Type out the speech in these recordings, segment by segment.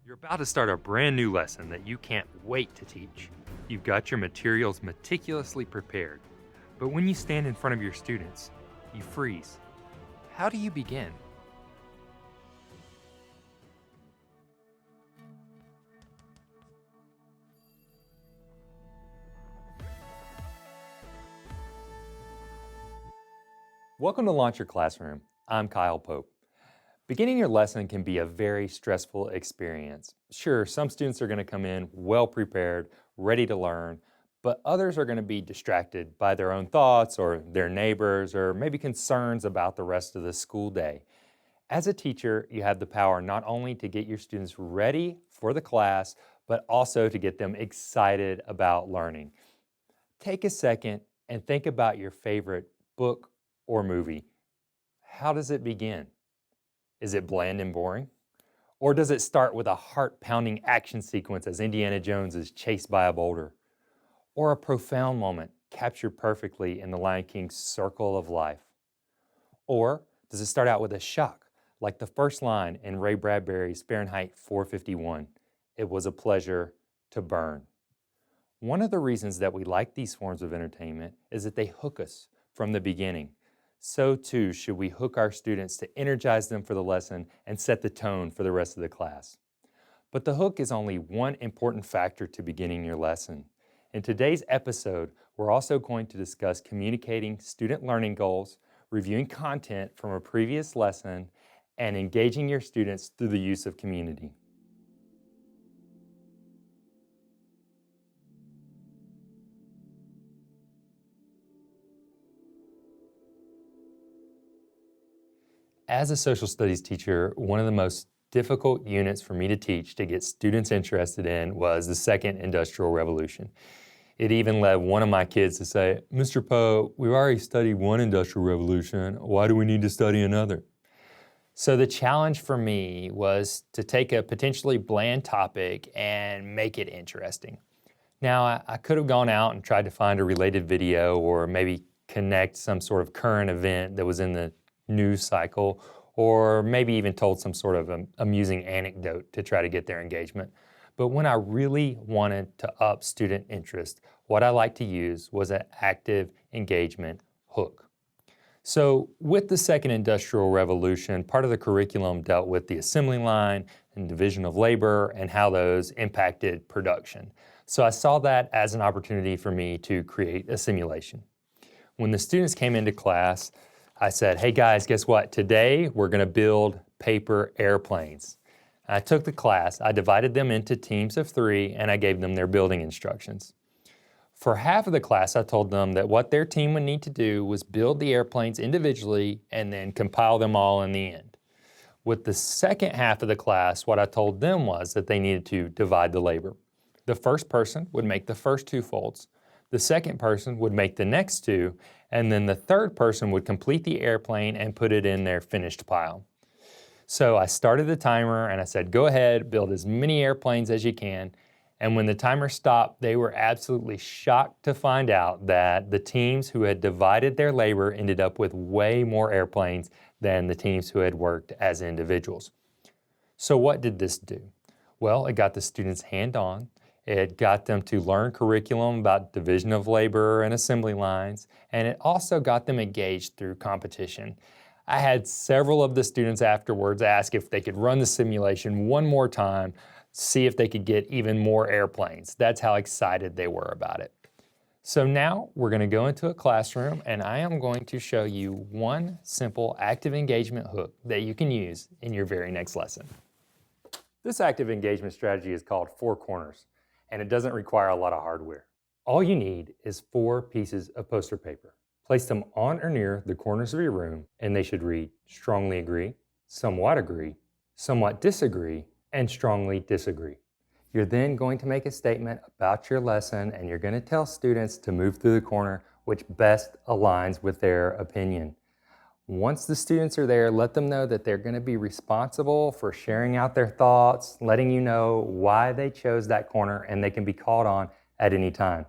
You're about to start a brand new lesson that you can't wait to teach. You've got your materials meticulously prepared, but when you stand in front of your students, you freeze. How do you begin? Welcome to Launch Your Classroom. I'm Kyle Pope. Beginning your lesson can be a very stressful experience. Sure, some students are going to come in well prepared, ready to learn, but others are going to be distracted by their own thoughts or their neighbors or maybe concerns about the rest of the school day. As a teacher, you have the power not only to get your students ready for the class, but also to get them excited about learning. Take a second and think about your favorite book or movie. How does it begin? Is it bland and boring? Or does it start with a heart-pounding action sequence as Indiana Jones is chased by a boulder? Or a profound moment captured perfectly in The Lion King's circle of life? Or does it start out with a shock, like the first line in Ray Bradbury's Fahrenheit 451, "It was a pleasure to burn"? One of the reasons that we like these forms of entertainment is that they hook us from the beginning. So too should we hook our students to energize them for the lesson and set the tone for the rest of the class. But the hook is only one important factor to beginning your lesson. In today's episode, we're also going to discuss communicating student learning goals, reviewing content from a previous lesson, and engaging your students through the use of community. As a social studies teacher, one of the most difficult units for me to teach to get students interested in was the Second Industrial Revolution. It even led one of my kids to say, "Mr. Poe, we've already studied one industrial revolution. Why do we need to study another?" So the challenge for me was to take a potentially bland topic and make it interesting. Now, I could have gone out and tried to find a related video or maybe connect some sort of current event that was in the news cycle, or maybe even told some sort of amusing anecdote to try to get their engagement. But when I really wanted to up student interest, what I like to use was an active engagement hook. So with the Second Industrial Revolution, part of the curriculum dealt with the assembly line and division of labor and how those impacted production. So I saw that as an opportunity for me to create a simulation. When the students came into class, I said, "Hey guys, guess what? Today we're going to build paper airplanes." I took the class, I divided them into teams of 3, and I gave them their building instructions. For half of the class, I told them that what their team would need to do was build the airplanes individually and then compile them all in the end. With the second half of the class, what I told them was that they needed to divide the labor. The first person would make the first 2 folds. The second person would make the next 2, and then the third person would complete the airplane and put it in their finished pile. So I started the timer and I said, "Go ahead, build as many airplanes as you can." And when the timer stopped, they were absolutely shocked to find out that the teams who had divided their labor ended up with way more airplanes than the teams who had worked as individuals. So what did this do? Well, it got the students hand-on. It got them to learn curriculum about division of labor and assembly lines, and it also got them engaged through competition. I had several of the students afterwards ask if they could run the simulation one more time, see if they could get even more airplanes. That's how excited they were about it. So now we're going to go into a classroom, and I am going to show you one simple active engagement hook that you can use in your very next lesson. This active engagement strategy is called 4 corners, and it doesn't require a lot of hardware. All you need is 4 pieces of poster paper. Place them on or near the corners of your room, and they should read strongly agree, somewhat disagree, and strongly disagree. You're then going to make a statement about your lesson, and you're going to tell students to move through the corner which best aligns with their opinion. Once the students are there, let them know that they're going to be responsible for sharing out their thoughts, letting you know why they chose that corner, and they can be called on at any time.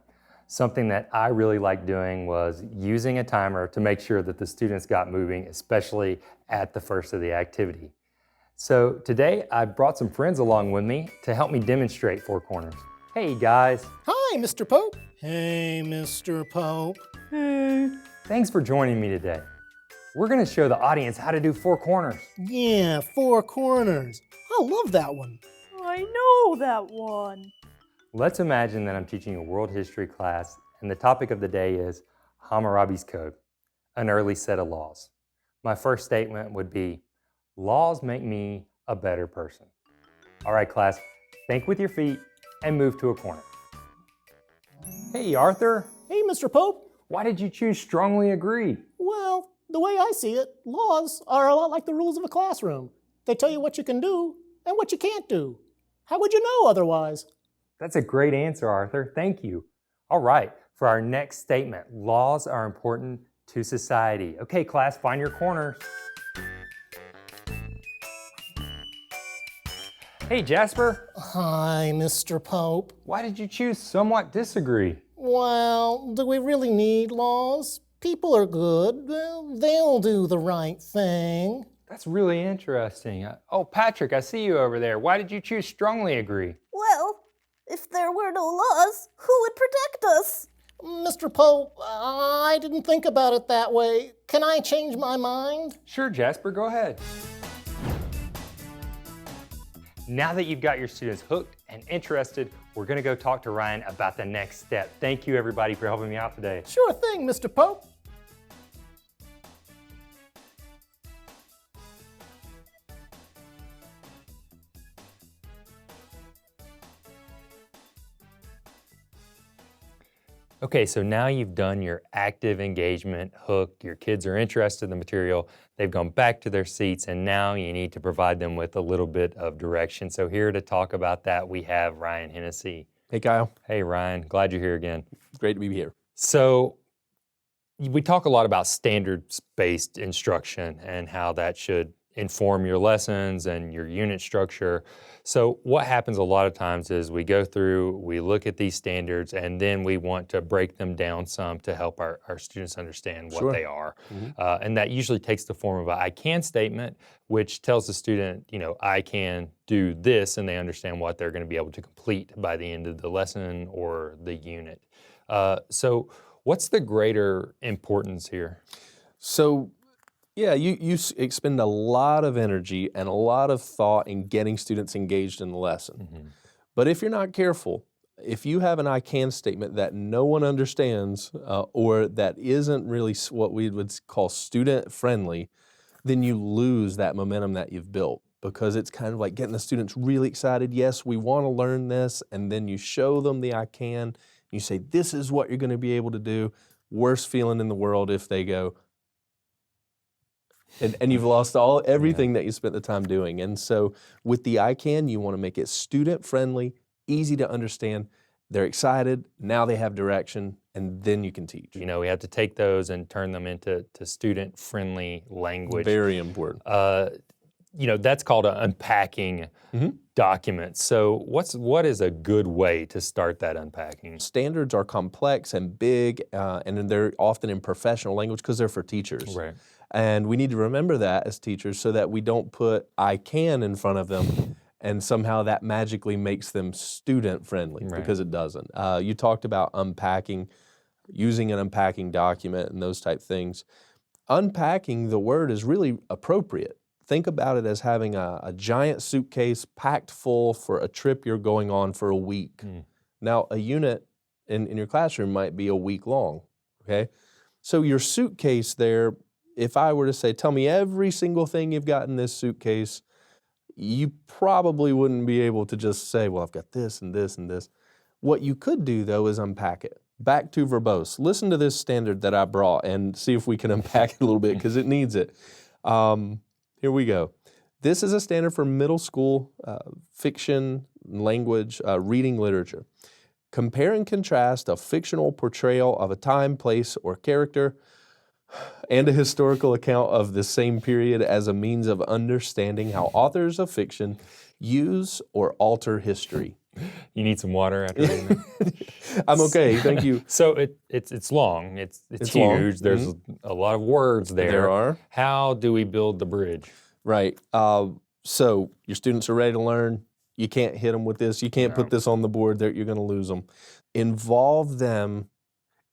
Something that I really liked doing was using a timer to make sure that the students got moving, especially at the first of the activity. So today I brought some friends along with me to help me demonstrate four corners. Hey guys. Hi, Mr. Pope. Hey, Mr. Pope. Hey. Thanks for joining me today. We're going to show the audience how to do four corners. Yeah, four corners. I love that one. I know that one. Let's imagine that I'm teaching a world history class and the topic of the day is Hammurabi's Code, an early set of laws. My first statement would be, laws make me a better person. All right, class, think with your feet and move to a corner. Hey, Arthur. Hey, Mr. Pope. Why did you choose strongly agree? Well, the way I see it, laws are a lot like the rules of a classroom. They tell you what you can do and what you can't do. How would you know otherwise? That's a great answer, Arthur. Thank you. All right, for our next statement, laws are important to society. Okay, class, find your corners. Hey, Jasper. Hi, Mr. Pope. Why did you choose somewhat disagree? Well, do we really need laws? People are good. They'll do the right thing. That's really interesting. Oh, Patrick, I see you over there. Why did you choose strongly agree? Well, if there were no laws, who would protect us? Mr. Pope, I didn't think about it that way. Can I change my mind? Sure, Jasper, go ahead. Now that you've got your students hooked and interested, we're going to go talk to Ryan about the next step. Thank you, everybody, for helping me out today. Sure thing, Mr. Pope. Okay, so now you've done your active engagement hook, your kids are interested in the material, they've gone back to their seats, and now you need to provide them with a little bit of direction. So here to talk about that, we have Ryan Hennessy. Hey, Kyle. Hey, Ryan, glad you're here again. Great to be here. So we talk a lot about standards-based instruction and how that should inform your lessons and your unit structure. So what happens a lot of times is we go through, we look at these standards, and then we want to break them down some to help our students understand what they are. Mm-hmm. And that usually takes the form of an I can statement, which tells the student, you know, I can do this, and they understand what they're going to be able to complete by the end of the lesson or the unit. So what's the greater importance here? So, yeah, you expend a lot of energy and a lot of thought in getting students engaged in the lesson. Mm-hmm. But if you're not careful, if you have an I can statement that no one understands or that isn't really what we would call student friendly, then you lose that momentum that you've built, because it's kind of like getting the students really excited. Yes, we want to learn this, and then you show them the I can. You say, this is what you're going to be able to do. Worst feeling in the world if they go, and you've lost everything that you spent the time doing. And so with the I can, you want to make it student friendly, easy to understand. They're excited, now they have direction, and then you can teach. You know, we have to take those and turn them into student friendly language. Very important. You know, that's called an unpacking document. So what is a good way to start that unpacking? Standards are complex and big, and they're often in professional language because they're for teachers. Right. And we need to remember that as teachers so that we don't put I can in front of them and somehow that magically makes them student friendly, because it doesn't. You talked about unpacking, using an unpacking document and those type things. Unpacking, the word is really appropriate. Think about it as having a giant suitcase packed full for a trip you're going on for a week. Now, a unit in your classroom might be a week long, okay? So your suitcase there, if I were to say, tell me every single thing you've got in this suitcase, you probably wouldn't be able to just say, well, I've got this and this and this. What you could do, though, is unpack it. Back to verbose. Listen to this standard that I brought and see if we can unpack it a little bit, because it needs it. Here we go. This is a standard for middle school fiction, language, reading literature. Compare and contrast a fictional portrayal of a time, place, or character and a historical account of the same period as a means of understanding how authors of fiction use or alter history. You need some water after reading that? I'm okay, thank you. So it's long, it's huge, long. There's a lot of words there. There are. How do we build the bridge? Right. So your students are ready to learn. You can't hit them with this. You can't put this on the board. You're going to lose them. Involve them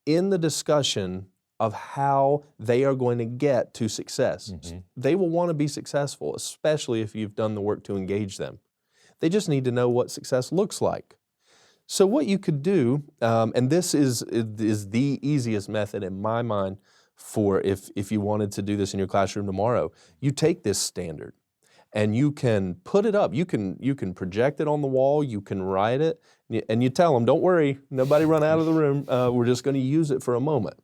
in the discussion of how they are going to get to success. They will want to be successful, especially if you've done the work to engage them. They just need to know what success looks like. So what you could do, and this is the easiest method in my mind for if you wanted to do this in your classroom tomorrow, you take this standard and you can put it up. You can project it on the wall. You can write it, and you tell them, don't worry, nobody run out of the room. We're just going to use it for a moment.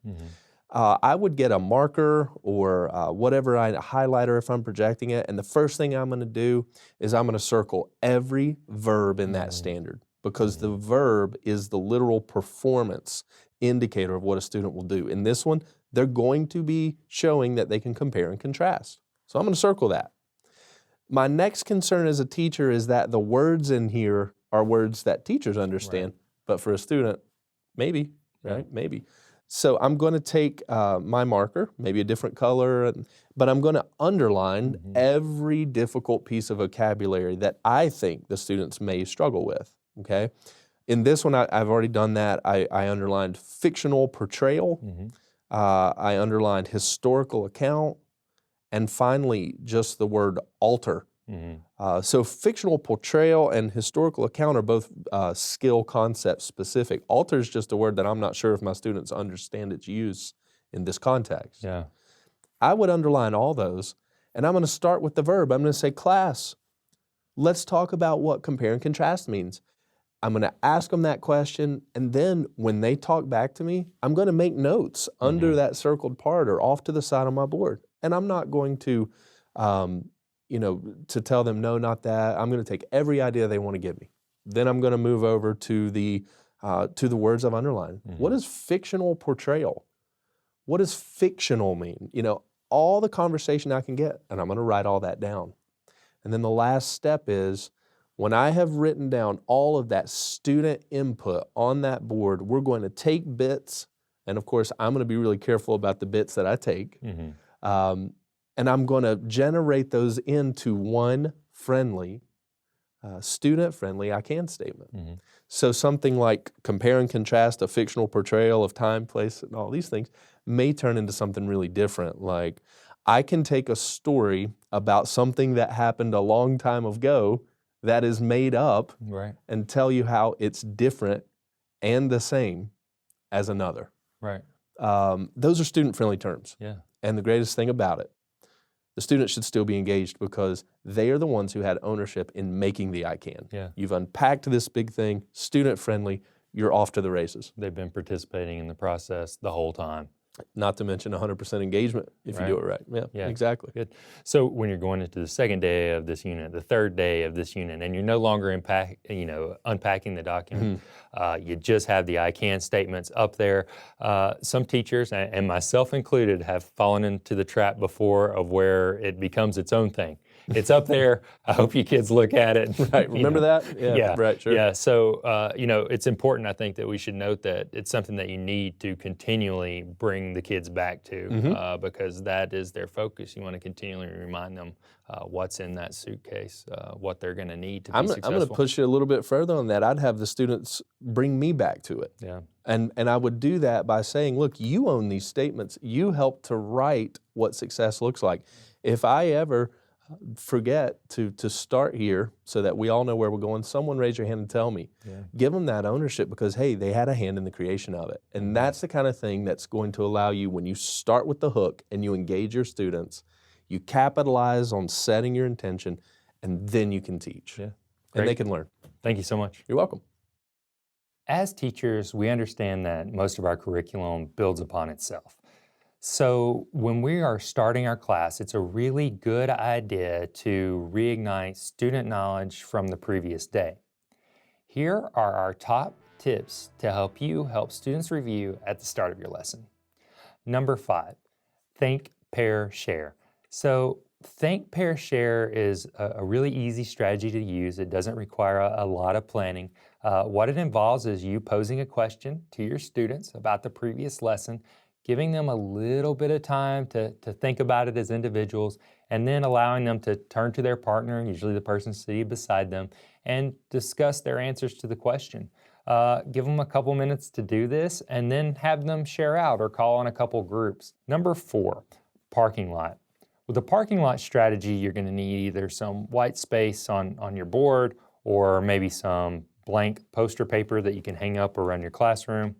I would get a marker or whatever, a highlighter if I'm projecting it, and the first thing I'm going to do is I'm going to circle every verb in that standard, because the verb is the literal performance indicator of what a student will do. In this one, they're going to be showing that they can compare and contrast. So I'm going to circle that. My next concern as a teacher is that the words in here are words that teachers understand, but for a student, maybe, right? Maybe. So I'm going to take my marker, maybe a different color, but I'm going to underline every difficult piece of vocabulary that I think the students may struggle with, okay? In this one, I've already done that. I underlined fictional portrayal. I underlined historical account. And finally, just the word alter. So fictional portrayal and historical account are both skill concept specific. Alter is just a word that I'm not sure if my students understand its use in this context. I would underline all those, and I'm going to start with the verb. I'm going to say, class, let's talk about what compare and contrast means. I'm going to ask them that question, and then when they talk back to me, I'm going to make notes under that circled part or off to the side of my board. And I'm not going to, to tell them, no, not that. I'm going to take every idea they want to give me. Then I'm going to move over to the words I've underlined. What is fictional portrayal? What does fictional mean? All the conversation I can get, and I'm going to write all that down. And then the last step is, when I have written down all of that student input on that board, we're going to take bits, and of course, I'm going to be really careful about the bits that I take, and I'm going to generate those into one friendly, student-friendly I can statement. So something like compare and contrast a fictional portrayal of time, place, and all these things may turn into something really different, like I can take a story about something that happened a long time ago that is made up and tell you how it's different and the same as another. Those are student-friendly terms. And the greatest thing about it, the students should still be engaged because they are the ones who had ownership in making the I can. You've unpacked this big thing, student-friendly, you're off to the races. They've been participating in the process the whole time. Not to mention 100% engagement if you do it right. Yeah, exactly. Good. So when you're going into the second day of this unit, the third day of this unit, and you're no longer unpacking the document, you just have the I can statements up there. Some teachers, and myself included, have fallen into the trap before of where it becomes its own thing. It's up there. I hope you kids look at it. Remember that? Yeah. Right, sure. Yeah, so, it's important, I think, that we should note that it's something that you need to continually bring the kids back to because that is their focus. You want to continually remind them what's in that suitcase, what they're going to need to be successful. I'm going to push you a little bit further on that. I'd have the students bring me back to it. And I would do that by saying, look, you own these statements. You help to write what success looks like. If I ever forget to start here so that we all know where we're going, someone raise your hand and tell me. Give them that ownership because, hey, they had a hand in the creation of it. And that's the kind of thing that's going to allow you, when you start with the hook and you engage your students, you capitalize on setting your intention, and then you can teach. And they can learn. Thank you so much. You're welcome. As teachers, we understand that most of our curriculum builds upon itself. So when we are starting our class, it's a really good idea to reignite student knowledge from the previous day. Here are our top tips to help you help students review at the start of your lesson. Number 5, think, pair, share. So think, pair, share is a really easy strategy to use. It doesn't require a lot of planning. What it involves is you posing a question to your students about the previous lesson, giving them a little bit of time to think about it as individuals, and then allowing them to turn to their partner, usually the person seated beside them, and discuss their answers to the question. Give them a couple minutes to do this, and then have them share out or call on a couple groups. Number 4, parking lot. With the parking lot strategy, you're going to need either some white space on your board or maybe some blank poster paper that you can hang up around your classroom.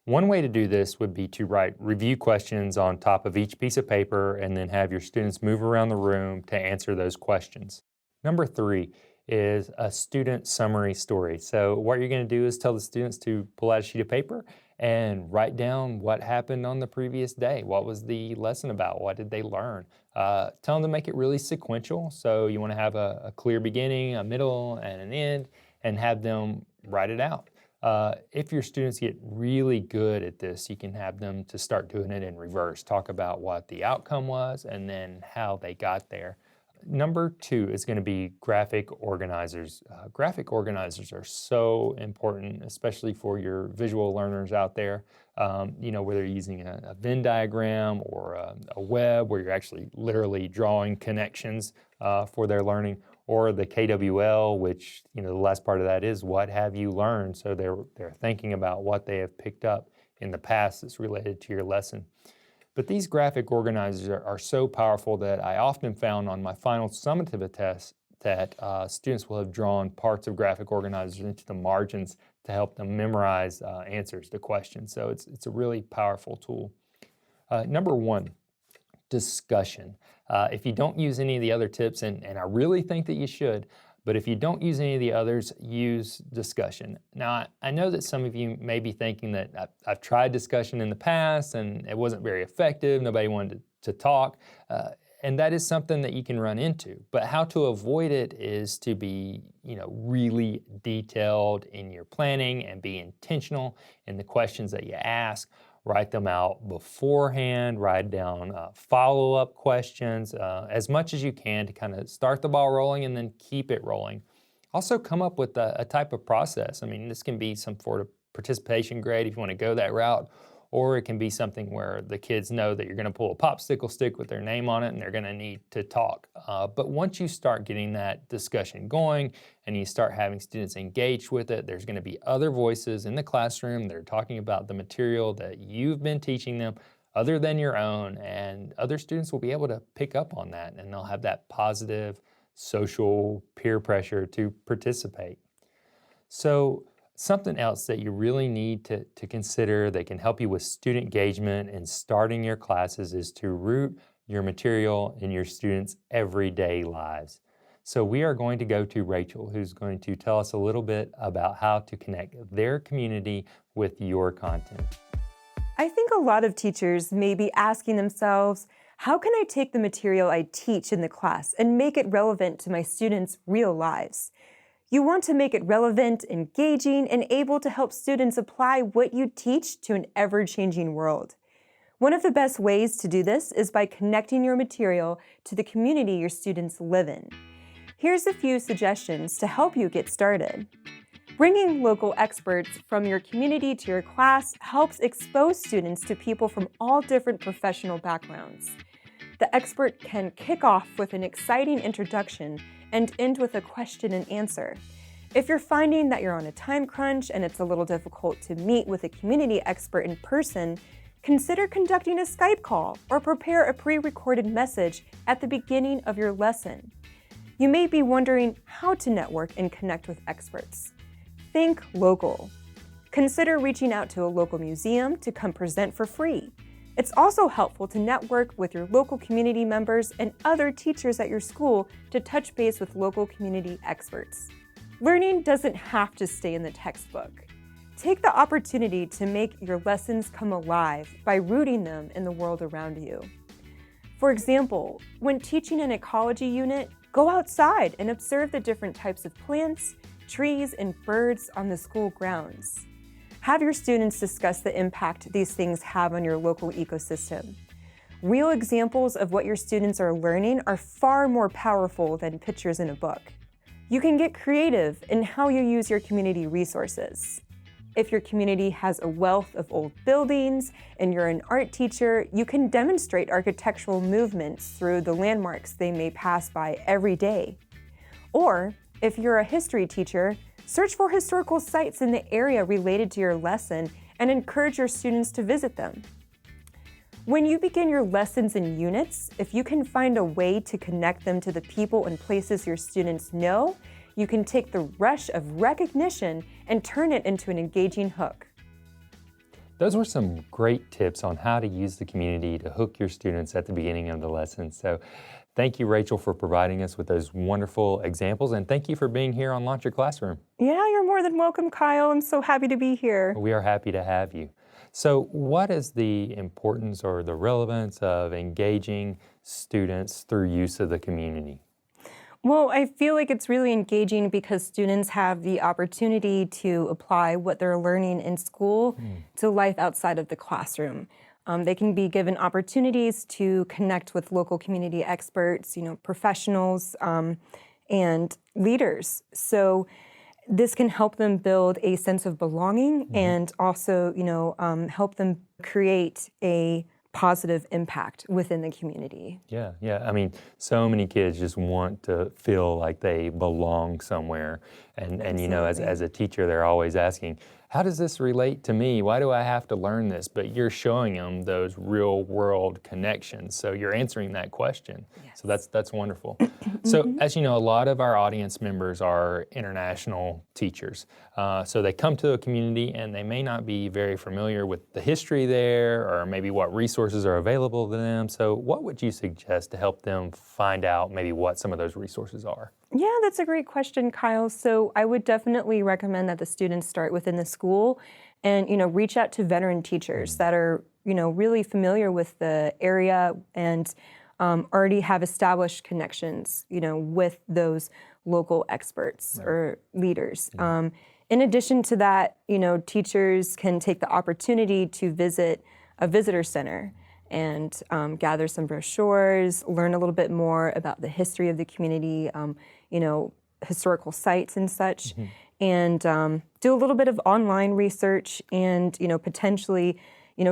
One way to do this would be to write review questions on top of each piece of paper and then have your students move around the room to answer those questions. Number 3 is a student summary story. So what you're going to do is tell the students to pull out a sheet of paper and write down what happened on the previous day. What was the lesson about? What did they learn? Tell them to make it really sequential. So you want to have a clear beginning, a middle, and an end, and have them write it out. If your students get really good at this, you can have them to start doing it in reverse. Talk about what the outcome was and then how they got there. Number 2 is going to be graphic organizers. Graphic organizers are so important, especially for your visual learners out there. Whether you're using a Venn diagram or a web where you're actually literally drawing connections for their learning, or the KWL, which the last part of that is what have you learned. So they're thinking about what they have picked up in the past that's related to your lesson. But these graphic organizers are so powerful that I often found on my final summative test that students will have drawn parts of graphic organizers into the margins to help them memorize answers to questions. So it's a really powerful tool. Number 1, discussion. If you don't use any of the other tips, and I really think that you should, but if you don't use any of the others, use discussion. Now, I know that some of you may be thinking that I've tried discussion in the past and it wasn't very effective, nobody wanted to talk, and that is something that you can run into. But how to avoid it is to be, really detailed in your planning and be intentional in the questions that you ask. Write them out beforehand, write down follow-up questions as much as you can to kind of start the ball rolling and then keep it rolling. Also come up with a type of process. I mean, this can be some sort of participation grade if you want to go that route, or it can be something where the kids know that you're going to pull a popsicle stick with their name on it and they're going to need to talk. But once you start getting that discussion going and you start having students engaged with it, there's going to be other voices in the classroom that are talking about the material that you've been teaching them other than your own, and other students will be able to pick up on that and they'll have that positive social peer pressure to participate. So something else that you really need to consider that can help you with student engagement and starting your classes is to root your material in your students' everyday lives. So we are going to go to Rachel, who's going to tell us a little bit about how to connect their community with your content. I think a lot of teachers may be asking themselves, how can I take the material I teach in the class and make it relevant to my students' real lives? You want to make it relevant, engaging, and able to help students apply what you teach to an ever-changing world. One of the best ways to do this is by connecting your material to the community your students live in. Here's a few suggestions to help you get started. Bringing local experts from your community to your class helps expose students to people from all different professional backgrounds. The expert can kick off with an exciting introduction and end with a question and answer. If you're finding that you're on a time crunch and it's a little difficult to meet with a community expert in person, consider conducting a Skype call or prepare a pre-recorded message at the beginning of your lesson. You may be wondering how to network and connect with experts. Think local. Consider reaching out to a local museum to come present for free. It's also helpful to network with your local community members and other teachers at your school to touch base with local community experts. Learning doesn't have to stay in the textbook. Take the opportunity to make your lessons come alive by rooting them in the world around you. For example, when teaching an ecology unit, go outside and observe the different types of plants, trees, and birds on the school grounds. Have your students discuss the impact these things have on your local ecosystem. Real examples of what your students are learning are far more powerful than pictures in a book. You can get creative in how you use your community resources. If your community has a wealth of old buildings and you're an art teacher, you can demonstrate architectural movements through the landmarks they may pass by every day. Or if you're a history teacher, search for historical sites in the area related to your lesson and encourage your students to visit them. When you begin your lessons in units, if you can find a way to connect them to the people and places your students know, you can take the rush of recognition and turn it into an engaging hook. Those were some great tips on how to use the community to hook your students at the beginning of the lesson. So thank you, Rachel, for providing us with those wonderful examples, and thank you for being here on Launch Your Classroom. Yeah, you're more than welcome, Kyle. I'm so happy to be here. We are happy to have you. So what is the importance or the relevance of engaging students through use of the community? Well, I feel like it's really engaging because students have the opportunity to apply what they're learning in school to life outside of the classroom. They can be given opportunities to connect with local community experts, professionals, and leaders. So this can help them build a sense of belonging and also, help them create a positive impact within the community. Yeah. I mean, so many kids just want to feel like they belong somewhere. And as a teacher, they're always asking, how does this relate to me? Why do I have to learn this? But you're showing them those real world connections. So you're answering that question. Yes. So that's wonderful. So as you know, a lot of our audience members are international teachers. So they come to a community and they may not be very familiar with the history there or maybe what resources are available to them. So what would you suggest to help them find out maybe what some of those resources are? Yeah, that's a great question, Kyle. So I would definitely recommend that the students start within the school and, reach out to veteran teachers that are, really familiar with the area and already have established connections, with those local experts or leaders. In addition to that, teachers can take the opportunity to visit a visitor center and gather some brochures, learn a little bit more about the history of the community, historical sites and such, and do a little bit of online research and, potentially,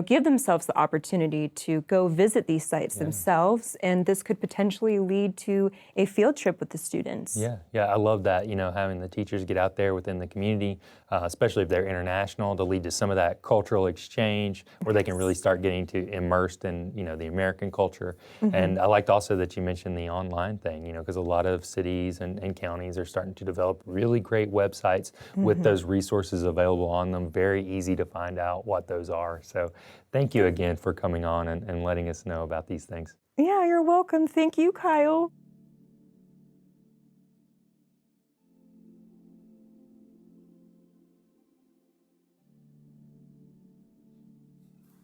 give themselves the opportunity to go visit these sites themselves, and this could potentially lead to a field trip with the students. Yeah, I love that, having the teachers get out there within the community, especially if they're international, to lead to some of that cultural exchange where they can really start getting immersed in, the American culture. And I liked also that you mentioned the online thing, because a lot of cities and counties are starting to develop really great websites with those resources available on them, very easy to find out what those are. So thank you again for coming on and letting us know about these things. Yeah, you're welcome. Thank you, Kyle.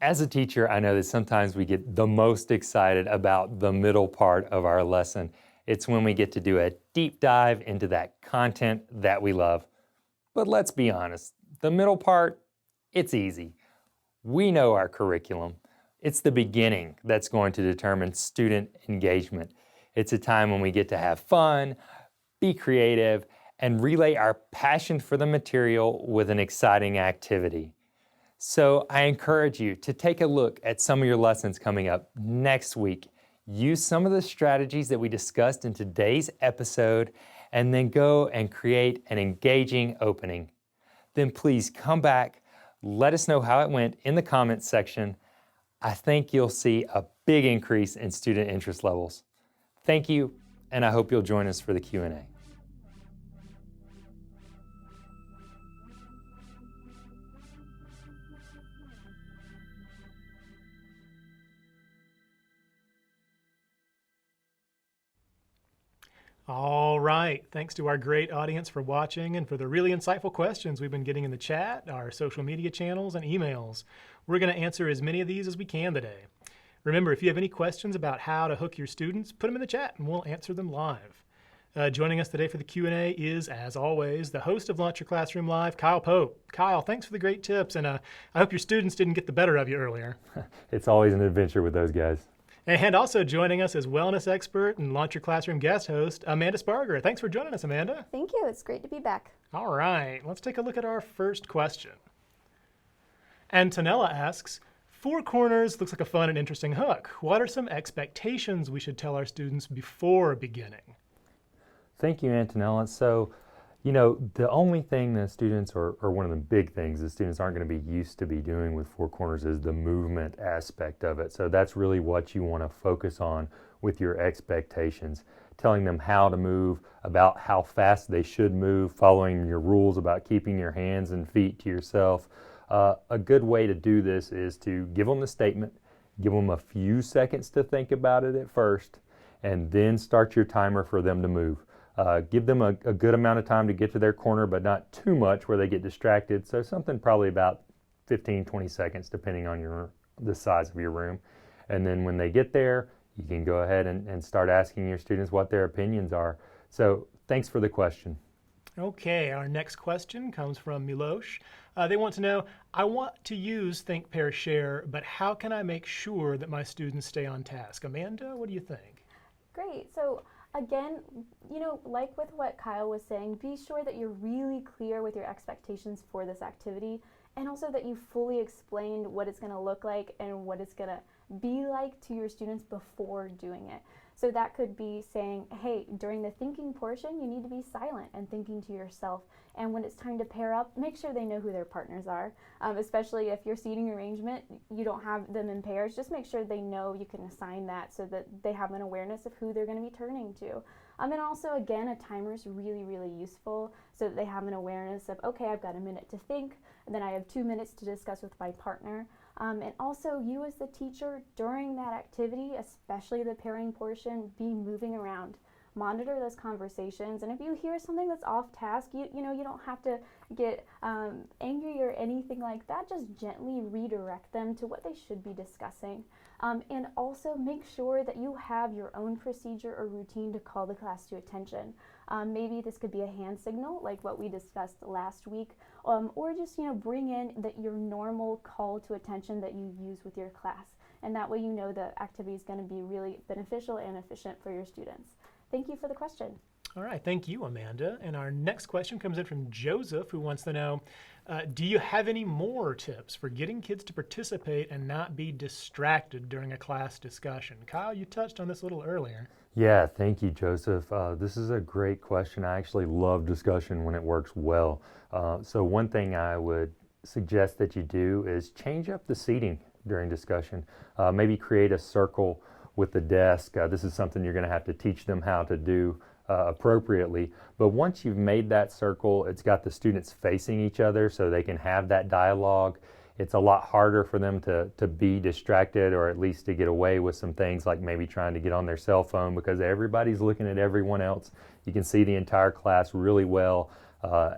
As a teacher, I know that sometimes we get the most excited about the middle part of our lesson. It's when we get to do a deep dive into that content that we love. But let's be honest, the middle part, it's easy. We know our curriculum. It's the beginning that's going to determine student engagement. It's a time when we get to have fun, be creative, and relay our passion for the material with an exciting activity. So I encourage you to take a look at some of your lessons coming up next week. Use some of the strategies that we discussed in today's episode, and then go and create an engaging opening. Then please come back, let us know how it went in the comments section. I think you'll see a big increase in student interest levels. Thank you, and I hope you'll join us for the Q&A. All right. Thanks to our great audience for watching and for the really insightful questions we've been getting in the chat, our social media channels, and emails. We're going to answer as many of these as we can today. Remember, if you have any questions about how to hook your students, put them in the chat and we'll answer them live. Joining us today for the Q&A is, as always, the host of Launch Your Classroom Live, Kyle Pope. Kyle, thanks for the great tips, and I hope your students didn't get the better of you earlier. It's always an adventure with those guys. And also joining us as wellness expert and Launch Your Classroom guest host, Amanda Sparger. Thanks for joining us, Amanda. Thank you. It's great to be back. All right. Let's take a look at our first question. Antonella asks, Four Corners looks like a fun and interesting hook. What are some expectations we should tell our students before beginning? Thank you, Antonella. So, the only thing that students, or one of the big things that students aren't going to be used to be doing with Four Corners is the movement aspect of it. So that's really what you want to focus on with your expectations, telling them how to move, about how fast they should move, following your rules about keeping your hands and feet to yourself. A good way to do this is to give them the statement, give them a few seconds to think about it at first, and then start your timer for them to move. Give them a good amount of time to get to their corner, but not too much where they get distracted. So something probably about 15, 20 seconds, depending on the size of your room. And then when they get there, you can go ahead and start asking your students what their opinions are. So thanks for the question. Okay, our next question comes from Milosh. They want to know, I want to use ThinkPairShare, but how can I make sure that my students stay on task? Amanda, what do you think? Great. So again, like with what Kyle was saying, be sure that you're really clear with your expectations for this activity, and also that you fully explained what it's going to look like and what it's going to be like to your students before doing it. So that could be saying, hey, during the thinking portion, you need to be silent and thinking to yourself. And when it's time to pair up, make sure they know who their partners are. Especially if your seating arrangement, you don't have them in pairs, just make sure they know you can assign that so that they have an awareness of who they're going to be turning to. And also, again, a timer is really, really useful so that they have an awareness of, okay, I've got a minute to think, and then I have 2 minutes to discuss with my partner. And also, you as the teacher, during that activity, especially the pairing portion, be moving around. Monitor those conversations, and if you hear something that's off task, you don't have to get angry or anything like that. Just gently redirect them to what they should be discussing. And also make sure that you have your own procedure or routine to call the class to attention. Maybe this could be a hand signal, like what we discussed last week, or just bring in your normal call to attention that you use with your class. And that way you know the activity is going to be really beneficial and efficient for your students. Thank you for the question. All right, thank you, Amanda. And our next question comes in from Joseph, who wants to know, do you have any more tips for getting kids to participate and not be distracted during a class discussion? Kyle, you touched on this a little earlier. Yeah, thank you, Joseph. This is a great question. I actually love discussion when it works well. So one thing I would suggest that you do is change up the seating during discussion. Maybe create a circle with the desk. This is something you're going to have to teach them how to do appropriately. But once you've made that circle, it's got the students facing each other so they can have that dialogue. It's a lot harder for them to be distracted, or at least to get away with some things like maybe trying to get on their cell phone, because everybody's looking at everyone else. You can see the entire class really well,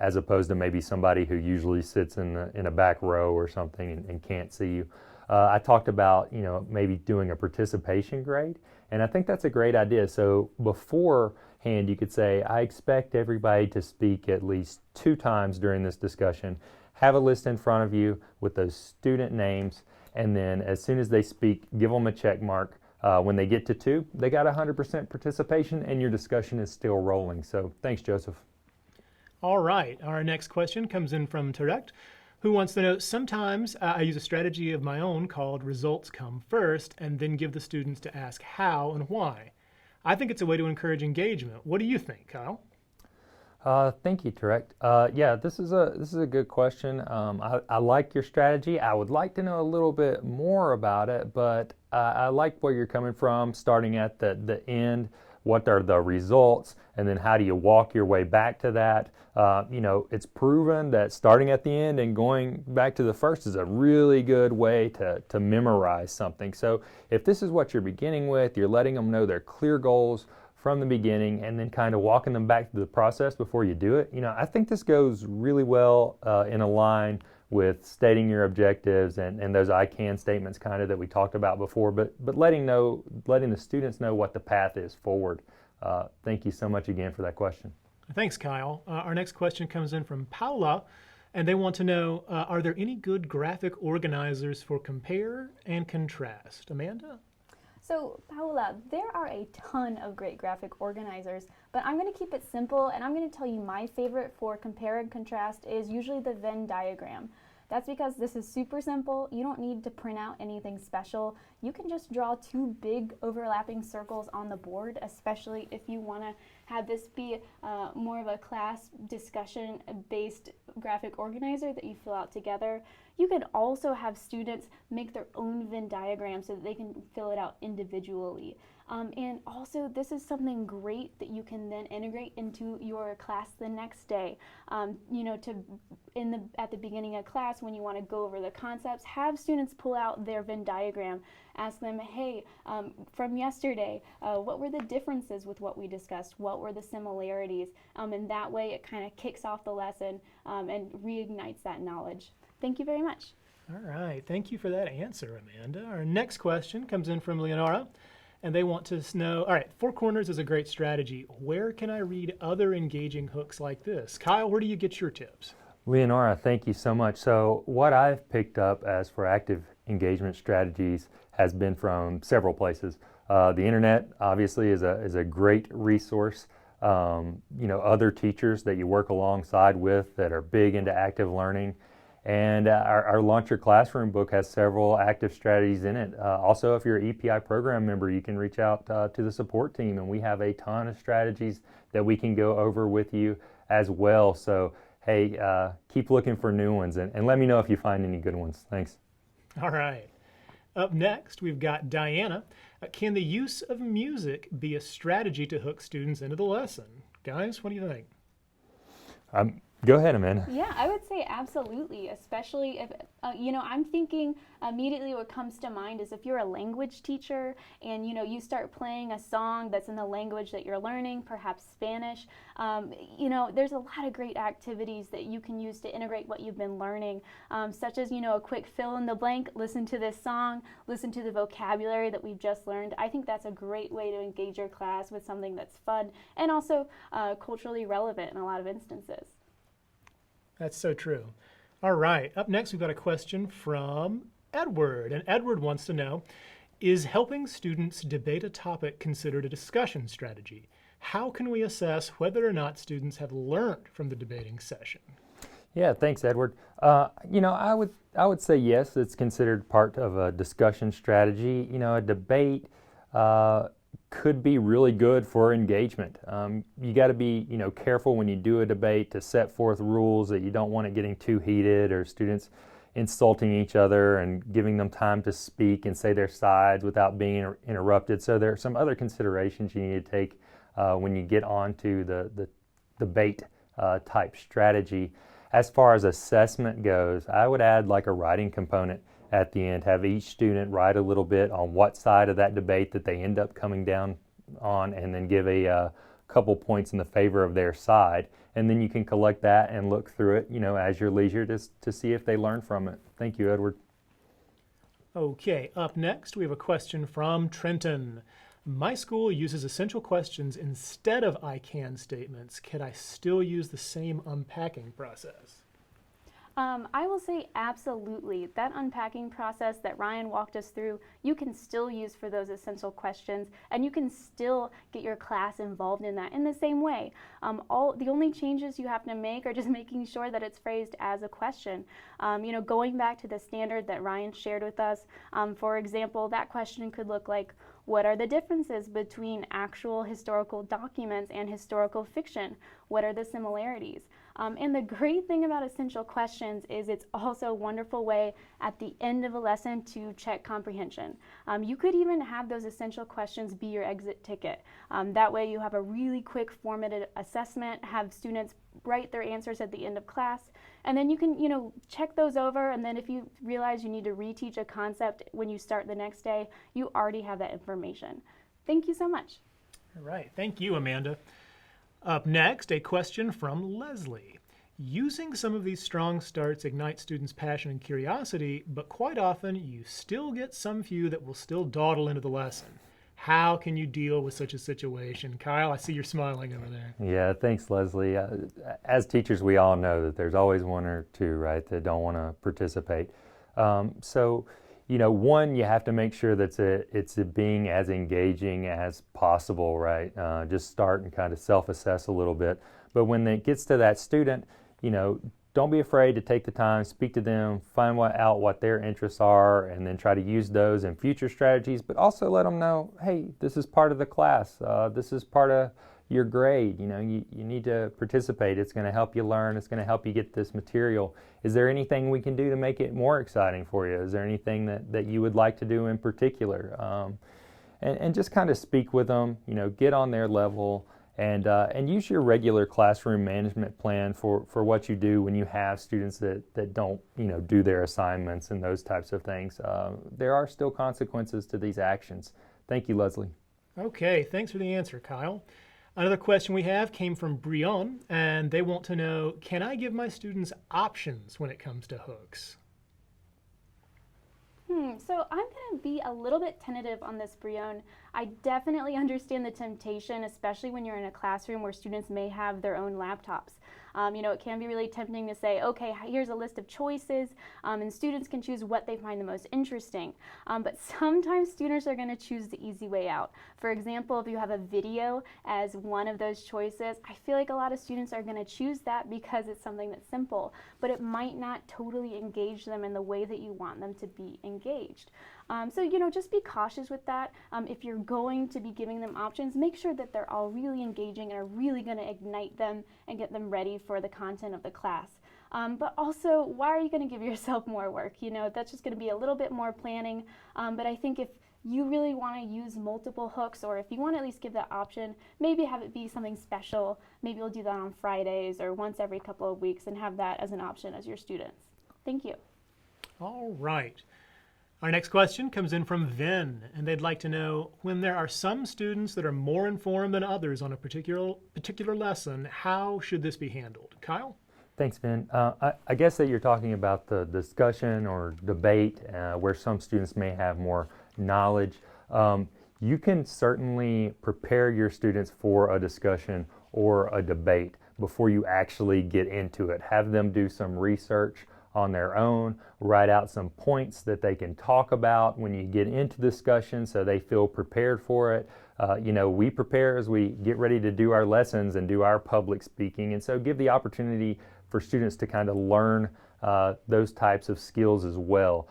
as opposed to maybe somebody who usually sits in a back row or something and can't see you. I talked about maybe doing a participation grade, and I think that's a great idea. So beforehand, you could say, I expect everybody to speak at least 2 times during this discussion. Have a list in front of you with those student names, and then as soon as they speak, give them a check mark. When they get to 2, they got 100% participation, and your discussion is still rolling. So thanks, Joseph. All right, our next question comes in from Tarek, who wants to know, sometimes I use a strategy of my own called results come first, and then give the students to ask how and why. I think it's a way to encourage engagement. What do you think, Kyle? Thank you, Tarek. Yeah, this is a good question. I like your strategy. I would like to know a little bit more about it, but I like where you're coming from, starting at the end. What are the results, and then how do you walk your way back to that? It's proven that starting at the end and going back to the first is a really good way to memorize something. So if this is what you're beginning with, you're letting them know their clear goals from the beginning, and then kind of walking them back to the process before you do it. I think this goes really well in a line with stating your objectives and those I can statements kind of that we talked about before, but letting the students know what the path is forward. Thank you so much again for that question. Thanks, Kyle. Our next question comes in from Paula, and they want to know, are there any good graphic organizers for compare and contrast? Amanda? So, Paula, there are a ton of great graphic organizers, but I'm going to keep it simple, and I'm going to tell you my favorite for compare and contrast is usually the Venn diagram. That's because this is super simple. You don't need to print out anything special. You can just draw two big overlapping circles on the board, especially if you want to have this be more of a class discussion based graphic organizer that you fill out together. You can also have students make their own Venn diagram so that they can fill it out individually. And also, this is something great that you can then integrate into your class the next day. You know, at the beginning of class, when you want to go over the concepts, have students pull out their Venn diagram. Ask them, hey, from yesterday, what were the differences with what we discussed? What were the similarities? And that way, it kind of kicks off the lesson and reignites that knowledge. Thank you very much. All right, thank you for that answer, Amanda. Our next question comes in from Leonora, and they want to know, all right, 4 corners is a great strategy. Where can I read other engaging hooks like this? Kyle, where do you get your tips? Leonora, thank you so much. So what I've picked up as for active engagement strategies has been from several places. The internet obviously is a great resource. You know, other teachers that you work alongside with that are big into active learning. And our Launch Your Classroom book has several active strategies in it. Also, if you're an EPI program member, you can reach out to the support team, and we have a ton of strategies that we can go over with you as well. So, hey, keep looking for new ones, and let me know if you find any good ones. Thanks. All right. Up next, we've got Diana. Can the use of music be a strategy to hook students into the lesson? Guys, what do you think? Go ahead, Amanda. Yeah, I would say absolutely, especially if, you know, I'm thinking immediately what comes to mind is if you're a language teacher and, you know, you start playing a song that's in the language that you're learning, perhaps Spanish, you know, there's a lot of great activities that you can use to integrate what you've been learning, such as, you know, a quick fill in the blank, listen to this song, listen to the vocabulary that we've just learned. I think that's a great way to engage your class with something that's fun and also culturally relevant in a lot of instances. That's so true. All right, up next we've got a question from Edward. And Edward wants to know, is helping students debate a topic considered a discussion strategy? How can we assess whether or not students have learned from the debating session? Yeah, thanks, Edward. You know, I would say yes, it's considered part of a discussion strategy. You know, a debate could be really good for engagement. You got to be, you know, careful when you do a debate to set forth rules that you don't want it getting too heated or students insulting each other and giving them time to speak and say their sides without being interrupted. So there are some other considerations you need to take when you get onto the debate type strategy. As far as assessment goes, I would add like a writing component at the end, have each student write a little bit on what side of that debate that they end up coming down on, and then give a couple points in the favor of their side. And then you can collect that and look through it, you know, as your leisure to see if they learn from it. Thank you, Edward. Okay, up next we have a question from Trenton. My school uses essential questions instead of I can statements. Can I still use the same unpacking process? I will say absolutely. That unpacking process that Ryan walked us through, you can still use for those essential questions, and you can still get your class involved in that in the same way. The only changes you have to make are just making sure that it's phrased as a question. You know, going back to the standard that Ryan shared with us, for example, that question could look like, what are the differences between actual historical documents and historical fiction? What are the similarities? And the great thing about essential questions is it's also a wonderful way at the end of a lesson to check comprehension. You could even have those essential questions be your exit ticket. That way you have a really quick formative assessment, have students write their answers at the end of class, and then you can, you know, check those over, and then if you realize you need to reteach a concept when you start the next day, you already have that information. Thank you so much. All right, thank you, Amanda. Up next, a question from Leslie. Using some of these strong starts ignites students' passion and curiosity, but quite often you still get some few that will still dawdle into the lesson. How can you deal with such a situation? Kyle, I see you're smiling over there. Yeah, thanks, Leslie. As teachers, we all know that there's always one or two, right, that don't want to participate. So, you know, one, you have to make sure that it's being as engaging as possible, right? Just start and kind of self-assess a little bit. But when it gets to that student, you know, don't be afraid to take the time, speak to them, find out what their interests are, and then try to use those in future strategies, but also let them know, hey, this is part of the class. This is part of your grade. You know, you need to participate. It's going to help you learn. It's going to help you get this material. Is there anything we can do to make it more exciting for you? Is there anything that you would like to do in particular? And just kind of speak with them, you know, get on their level, and use your regular classroom management plan for what you do when you have students that don't, you know, do their assignments and those types of things. There are still consequences to these actions. Thank you, Leslie. Okay, thanks for the answer, Kyle. Another question we have came from Brion, and they want to know, can I give my students options when it comes to hooks? So I'm going to be a little bit tentative on this, Brion. I definitely understand the temptation, especially when you're in a classroom where students may have their own laptops. You know, it can be really tempting to say, okay, here's a list of choices, and students can choose what they find the most interesting. But sometimes students are going to choose the easy way out. For example, if you have a video as one of those choices, I feel like a lot of students are going to choose that because it's something that's simple, but it might not totally engage them in the way that you want them to be engaged. So, you know, just be cautious with that. If you're going to be giving them options, make sure that they're all really engaging and are really going to ignite them and get them ready for the content of the class. But also, why are you going to give yourself more work? You know, that's just going to be a little bit more planning. But I think if you really want to use multiple hooks, or if you want to at least give that option, maybe have it be something special. Maybe you'll do that on Fridays or once every couple of weeks and have that as an option as your students. Thank you. All right. Our next question comes in from Vin, and they'd like to know, when there are some students that are more informed than others on a particular lesson, how should this be handled? Kyle? Thanks, Vin. I guess that you're talking about the discussion or debate where some students may have more knowledge. You can certainly prepare your students for a discussion or a debate before you actually get into it. Have them do some research on their own, write out some points that they can talk about when you get into discussion so they feel prepared for it. You know, we prepare as we get ready to do our lessons and do our public speaking, and so give the opportunity for students to kind of learn those types of skills as well.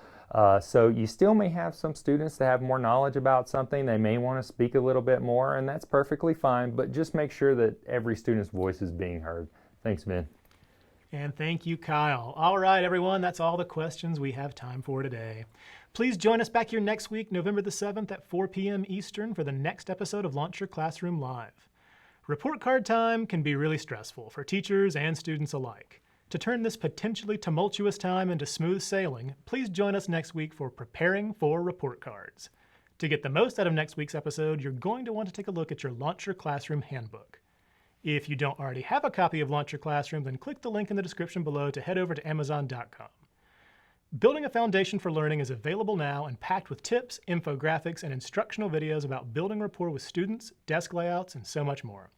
So you still may have some students that have more knowledge about something. They may want to speak a little bit more, and that's perfectly fine, but just make sure that every student's voice is being heard. Thanks, Vin. And thank you, Kyle. All right, everyone, that's all the questions we have time for today. Please join us back here next week, November the 7th at 4 p.m. Eastern for the next episode of Launch Your Classroom Live. Report card time can be really stressful for teachers and students alike. To turn this potentially tumultuous time into smooth sailing, please join us next week for Preparing for Report Cards. To get the most out of next week's episode, you're going to want to take a look at your Launch Your Classroom handbook. If you don't already have a copy of Launch Your Classroom, then click the link in the description below to head over to Amazon.com. Building a Foundation for Learning is available now and packed with tips, infographics, and instructional videos about building rapport with students, desk layouts, and so much more.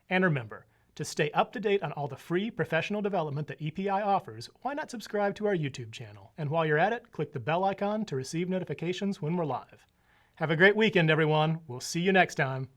And remember, to stay up to date on all the free professional development that EPI offers, why not subscribe to our YouTube channel? And while you're at it, click the bell icon to receive notifications when we're live. Have a great weekend, everyone. We'll see you next time.